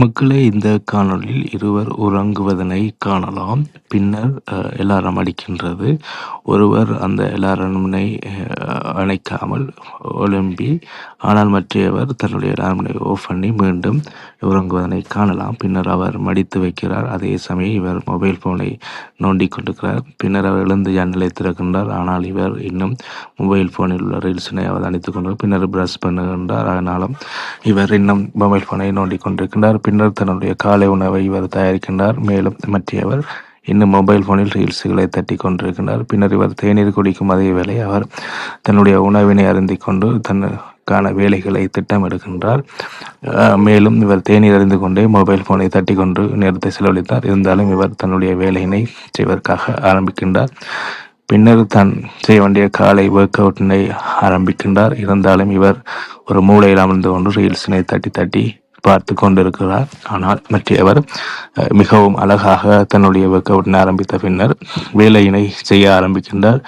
மக்களே, இந்த காணொளியில் இருவர் உறங்குவதனை காணலாம். பின்னர் அலாரம் அடிக்கின்றது. ஒருவர் அந்த அலாரமினை அணைக்காமல் எழும்பி, ஆனால் மற்றையவர் தன்னுடைய அலாரமினை ஆஃப் பண்ணி மீண்டும் உறங்குவதனை காணலாம். பின்னர் அவர் மடித்து வைக்கிறார். அதே சமயம் இவர் மொபைல் போனை நோண்டிக் கொண்டிருக்கிறார். பின்னர் அவர் எழுந்து ஜன்னலை திறக்கின்றார். ஆனால் இவர் இன்னும் மொபைல் போனில் உள்ள ரீல்ஸினை அவதானித்துக் கொண்டு பின்னர் பிரஷ் பண்ணுகின்றார். ஆனாலும் இவர் இன்னும் மொபைல் போனை நோண்டிக் கொண்டிருக்கின்றார். பின்னர் தன்னுடைய காலை உணவை இவர் தயாரிக்கின்றார். மேலும் மற்றவர் இன்னும் மொபைல் போனில் ரீல்ஸுகளை தட்டி கொண்டிருக்கின்றார். பின்னர் இவர் தேநீர் குடிக்கும் அதே வேளை அவர் தன்னுடைய உணவினை அருந்திக் கொண்டு தன்னுக்கான வேலைகளை திட்டமிடுகின்றார். மேலும் இவர் தேநீர் அறிந்து கொண்டே மொபைல் போனை தட்டி கொண்டு நேரத்தை செலவழித்தார். இருந்தாலும் இவர் தன்னுடைய வேலையினை செய்வதற்காக ஆரம்பிக்கின்றார். பின்னர் தான் செய்ய வேண்டிய காலை ஒர்க் அவுட்டினை ஆரம்பிக்கின்றார். இருந்தாலும் இவர் ஒரு மூலையில் அமர்ந்து கொண்டு ரீல்ஸினை தட்டி தட்டி பார்த்து கொண்டிருக்கிறார். ஆனால் மற்றவர் மிகவும் அழகாக தன்னுடைய ஒர்க் அவுட்டினை ஆரம்பித்த பின்னர் வேலையினை செய்ய ஆரம்பிக்கின்றார்.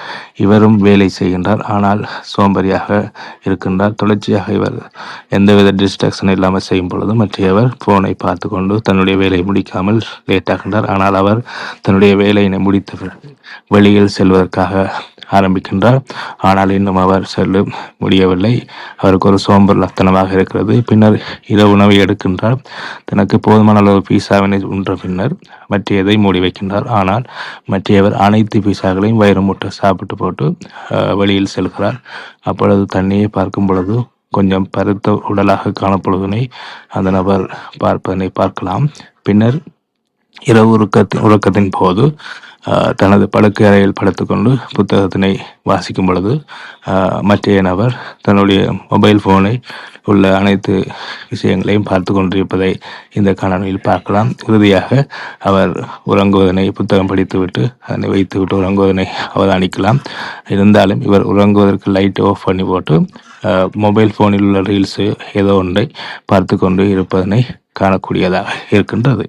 இவரும் வேலை செய்கின்றார். ஆனால் சோம்பறியாக இருக்கின்றார். தொடர்ச்சியாக இவர் எந்தவித டிஸ்ட்ராக்ஷன் இல்லாமல் செய்யும் பொழுது மற்றவர் போனை பார்த்து கொண்டு தன்னுடைய வேலையை முடிக்காமல் லேட்டாகின்றார். ஆனால் அவர் தன்னுடைய வேலையினை முடித்து வெளியில் செல்வதற்காக ஆரம்பிக்கின்றார். ஆனால் இன்னும் அவர் செல்ல முடியவில்லை. அவருக்கு ஒரு சோம்பர்த்தனமாக இருக்கிறது. பின்னர் இரவு உணவை எடுக்கின்றார். தனக்கு போதுமான அளவு பீஸாவினை உன்ற பின்னர் மற்றையதை மூடி வைக்கின்றார். ஆனால் மற்றவர் அனைத்து பீஸாக்களையும் வயிறு முட்டை சாப்பிட்டு போட்டு வெளியில் செல்கிறார். அப்பொழுது தண்ணியை பார்க்கும் பொழுது கொஞ்சம் பருத்த உடலாக காணப்படுவதனை அந்த நபர் பார்ப்பதனை பார்க்கலாம். பின்னர் இரவு உறக்கத்தின் போது தனது படுக்கை அறையில் படுத்துக்கொண்டு புத்தகத்தினை வாசிக்கும் பொழுது மற்றைய நபர் தன்னுடைய மொபைல் போனை உள்ள அனைத்து விஷயங்களையும் பார்த்து கொண்டிருப்பதை இந்த காணொலியில் பார்க்கலாம். இறுதியாக அவர் உறங்குவதனை புத்தகம் படித்துவிட்டு அதனை வைத்துவிட்டு உறங்குவதனை அவதானிக்கலாம். இருந்தாலும் இவர் உறங்குவதற்கு லைட் ஆஃப் பண்ணி போட்டு மொபைல் போனில் உள்ள ரீல்ஸு ஏதோ ஒன்றை பார்த்து கொண்டு இருப்பதனை காணக்கூடியதாக இருக்கின்றது.